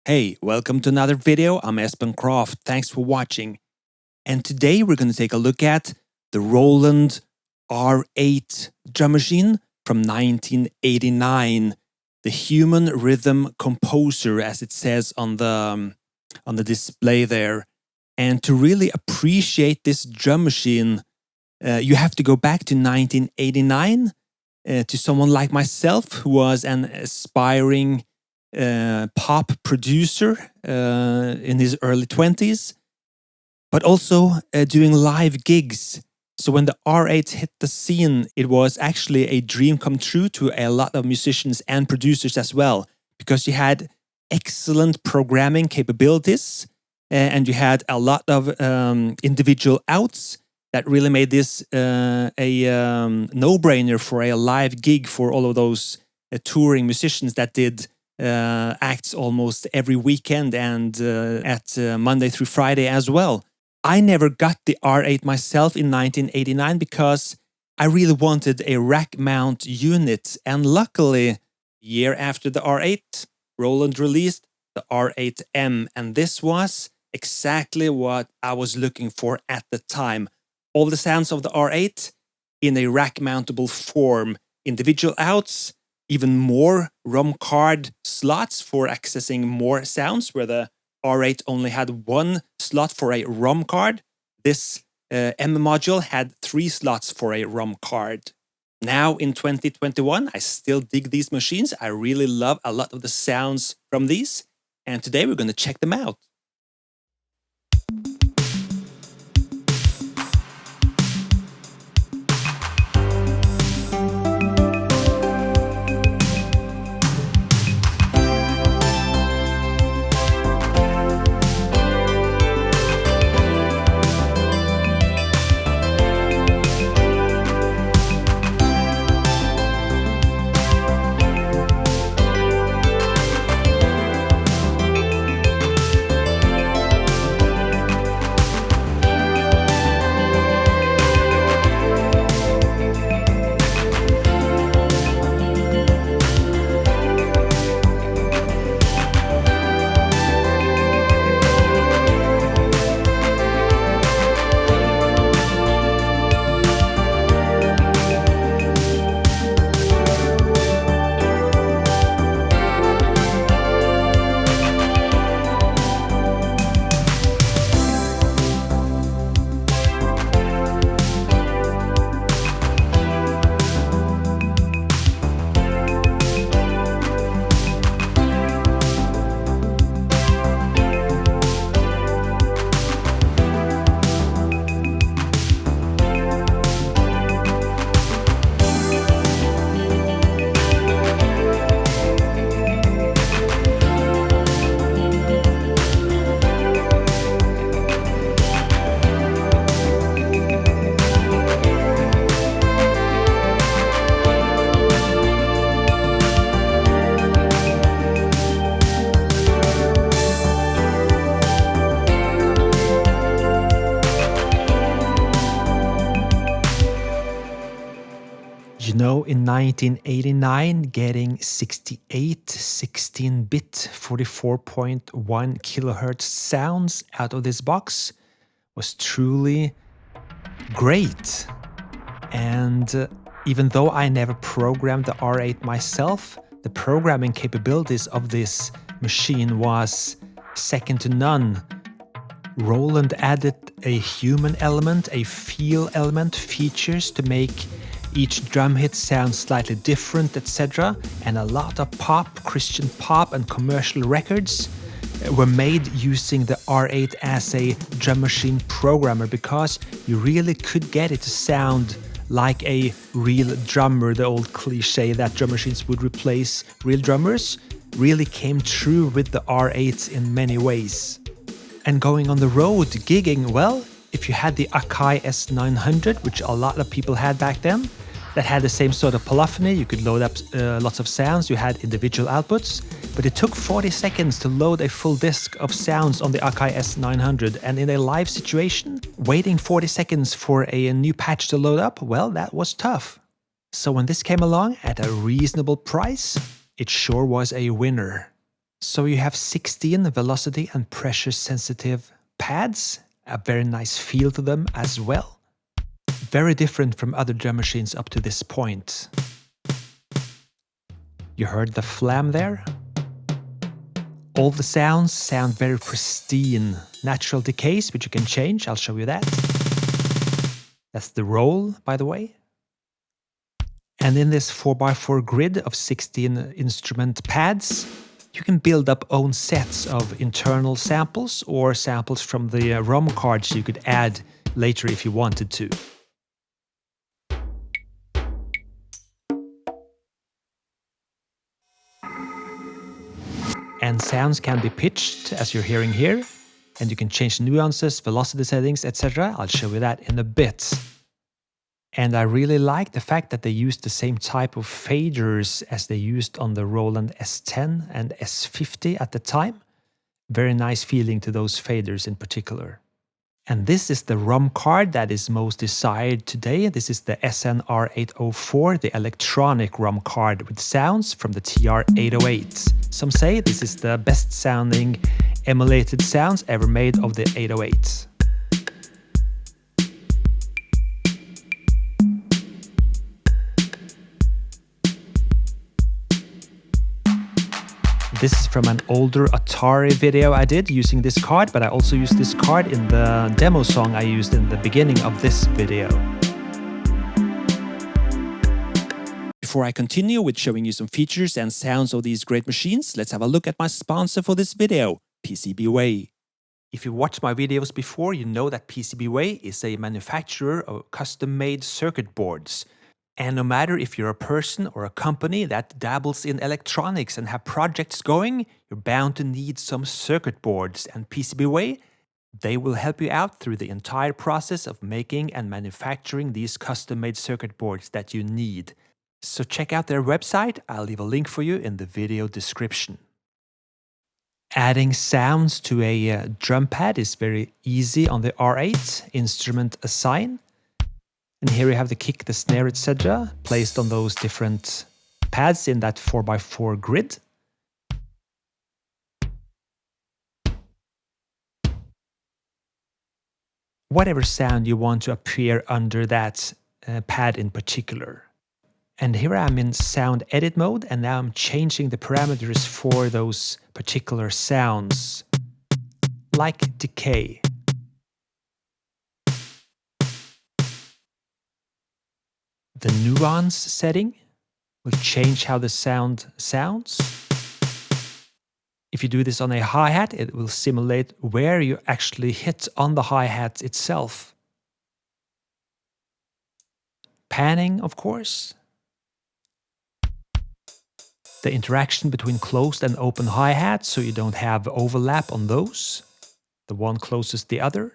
Hey, welcome to another video. I'm Espen Kraft. Thanks for watching. And today we're going to take a look at the Roland R-8 drum machine from 1989. The human rhythm composer, as it says on the display there. And to really appreciate this drum machine, you have to go back to 1989 to someone like myself who was an aspiring pop producer in his early 20s, but also doing live gigs. So when the R8 hit the scene, it was actually a dream come true to a lot of musicians and producers as well, because you had excellent programming capabilities and you had a lot of individual outs that really made this a no-brainer for a live gig for all of those touring musicians that did acts almost every weekend and at Monday through Friday as well. I never got the R8 myself in 1989 because I really wanted a rack mount unit, and luckily, a year after the R8, Roland released the R8M, and this was exactly what I was looking for at the time. All the sounds of the R8 in a rack mountable form, individual outs, even more ROM card slots for accessing more sounds, where the R8 only had one slot for a ROM card. This M module had 3 slots for a ROM card. Now in 2021, I still dig these machines. I really love a lot of the sounds from these. And today we're going to check them out. You know, in 1989, getting 68 16-bit 44.1 kilohertz sounds out of this box was truly great. And even though I never programmed the R8 myself, the programming capabilities of this machine was second to none. Roland added a human element, a feel element, features to make each drum hit sounds slightly different, etc. And a lot of pop, Christian pop and commercial records were made using the R8 as a drum machine programmer, because you really could get it to sound like a real drummer. The old cliche that drum machines would replace real drummers really came true with the R8 in many ways. And going on the road, gigging, well, if you had the Akai S900, which a lot of people had back then, that had the same sort of polyphony, you could load up lots of sounds, you had individual outputs, but it took 40 seconds to load a full disk of sounds on the Akai S900, and in a live situation, waiting 40 seconds for a new patch to load up, well, that was tough. So when this came along at a reasonable price, it sure was a winner. So you have 16 velocity and pressure sensitive pads, a very nice feel to them as well. Very different from other drum machines up to this point. You heard the flam there? All the sounds sound very pristine. Natural decays, which you can change, I'll show you that. That's the roll, by the way. And in this 4x4 grid of 16 instrument pads, you can build up own sets of internal samples or samples from the ROM cards you could add later if you wanted to. And sounds can be pitched, as you're hearing here, and you can change nuances, velocity settings, etc. I'll show you that in a bit. And I really like the fact that they used the same type of faders as they used on the Roland S10 and S50 at the time. Very nice feeling to those faders in particular. And this is the ROM card that is most desired today. This is the SN-R804, the electronic ROM card with sounds from the TR-808. Some say this is the best sounding emulated sounds ever made of the 808. This is from an older Atari video I did using this card, but I also used this card in the demo song I used in the beginning of this video. Before I continue with showing you some features and sounds of these great machines, let's have a look at my sponsor for this video, PCBWay. If you watched my videos before, you know that PCBWay is a manufacturer of custom-made circuit boards. And no matter if you're a person or a company that dabbles in electronics and have projects going, you're bound to need some circuit boards, and PCBWay, they will help you out through the entire process of making and manufacturing these custom-made circuit boards that you need. So check out their website, I'll leave a link for you in the video description. Adding sounds to a drum pad is very easy on the R8, instrument assign. And here you have the kick, the snare, etc. placed on those different pads in that 4x4 grid. Whatever sound you want to appear under that pad in particular. And here I'm in sound edit mode, and now I'm changing the parameters for those particular sounds, like decay. The nuance setting will change how the sound sounds. If you do this on a hi-hat, it will simulate where you actually hit on the hi-hat itself. Panning, of course. The interaction between closed and open hi-hats, so you don't have overlap on those. The one closest the other.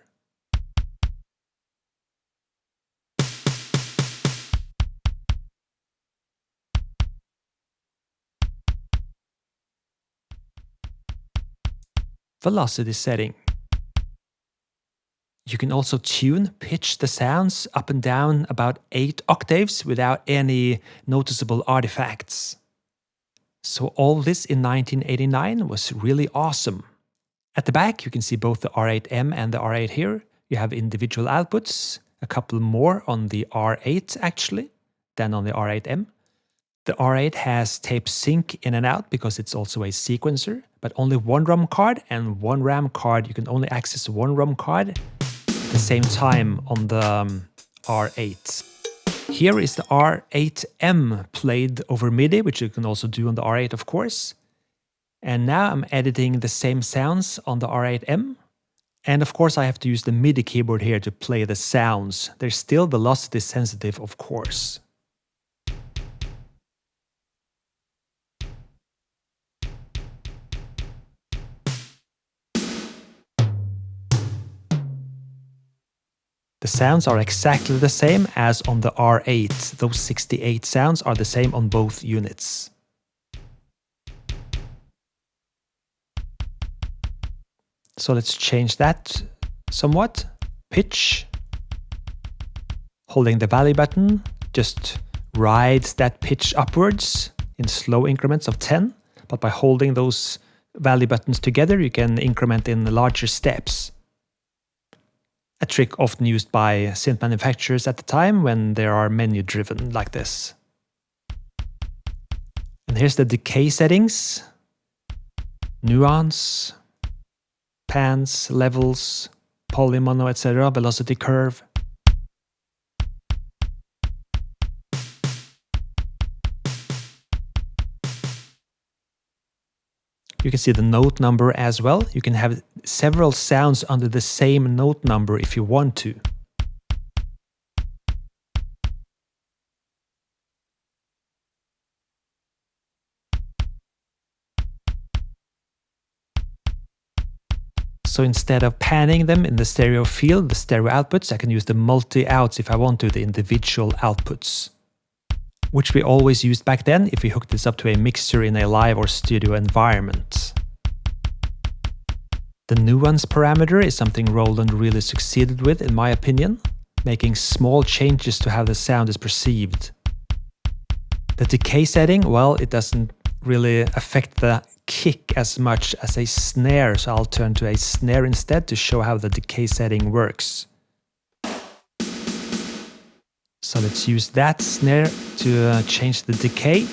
Velocity setting. You can also pitch the sounds up and down about 8 octaves without any noticeable artifacts. So all this in 1989 was really awesome. At the back you can see both the R8M and the R8 here. You have individual outputs, a couple more on the R8 actually, than on the R8M. The R8 has tape sync in and out because it's also a sequencer, but only one ROM card and one RAM card. You can only access one ROM card at the same time on the R8. Here is the R8M played over MIDI, which you can also do on the R8, of course. And now I'm editing the same sounds on the R8M. And of course I have to use the MIDI keyboard here to play the sounds. They're still velocity sensitive, of course. The sounds are exactly the same as on the R8. Those 68 sounds are the same on both units. So let's change that somewhat. Pitch. Holding the value button just rides that pitch upwards in slow increments of 10. But by holding those value buttons together, you can increment in larger steps. A trick often used by synth manufacturers at the time when they are menu driven like this. And here's the decay settings, nuance, pans, levels, polymono, etc., velocity curve. You can see the note number as well. You can have several sounds under the same note number if you want to. So instead of panning them in the stereo field, the stereo outputs, I can use the multi-outs if I want to, the individual outputs, which we always used back then if we hooked this up to a mixer in a live or studio environment. The nuance parameter is something Roland really succeeded with, in my opinion, making small changes to how the sound is perceived. The decay setting, well, it doesn't really affect the kick as much as a snare, so I'll turn to a snare instead to show how the decay setting works. So let's use that snare to change the decay.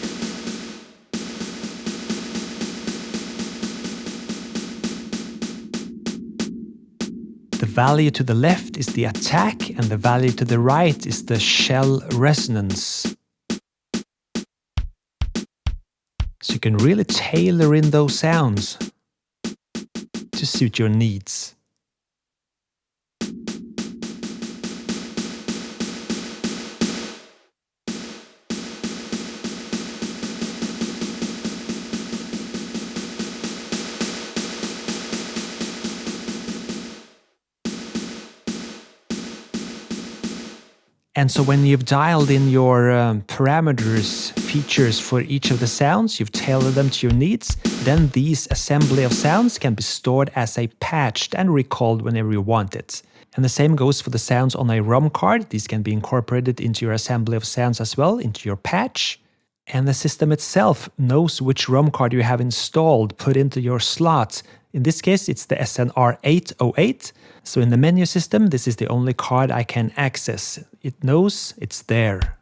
The value to the left is the attack and the value to the right is the shell resonance. So you can really tailor in those sounds to suit your needs. And so when you've dialed in your parameters, features for each of the sounds, you've tailored them to your needs, then these assembly of sounds can be stored as a patched and recalled whenever you want it. And the same goes for the sounds on a ROM card. These can be incorporated into your assembly of sounds as well, into your patch. And the system itself knows which ROM card you have installed, put into your slot. In this case, it's the R-8. So in the menu system, this is the only card I can access. It knows it's there.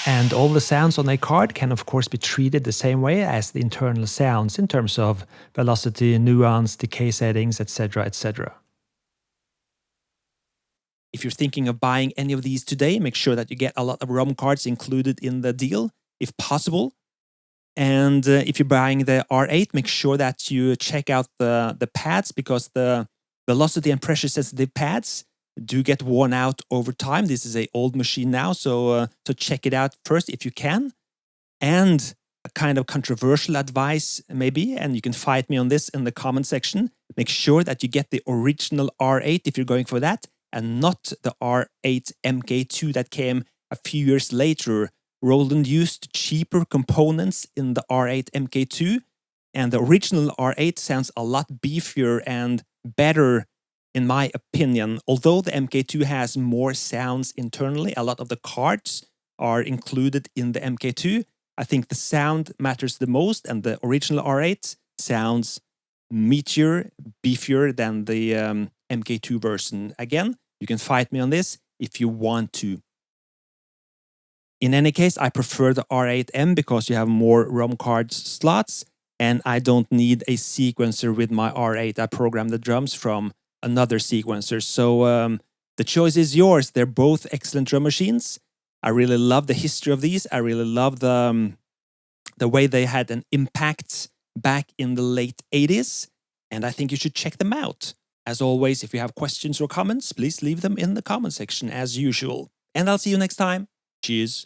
And all the sounds on a card can of course be treated the same way as the internal sounds in terms of velocity, nuance, decay settings, etc., etc. If you're thinking of buying any of these today, make sure that you get a lot of ROM cards included in the deal, if possible. And if you're buying the R8, make sure that you check out the pads, because the velocity and pressure sensitive pads do get worn out over time. This is an old machine now, so check it out first if you can. And a kind of controversial advice maybe, and you can fight me on this in the comment section, make sure that you get the original R8 if you're going for that, and not the R8 MK2 that came a few years later. Roland used cheaper components in the R8 MK2, and the original R8 sounds a lot beefier and better in my opinion. Although the MK2 has more sounds internally, a lot of the cards are included in the MK2. I think the sound matters the most, and the original R8 sounds meatier, beefier than the MK2 version. Again, you can fight me on this if you want to. In any case, I prefer the R8M because you have more ROM card slots, and I don't need a sequencer with my R8. I program the drums from another sequencer. So the choice is yours. They're both excellent drum machines. I really love the history of these. I really love the way they had an impact back in the late 80s. And I think you should check them out. As always, if you have questions or comments, please leave them in the comment section as usual. And I'll see you next time. Cheers.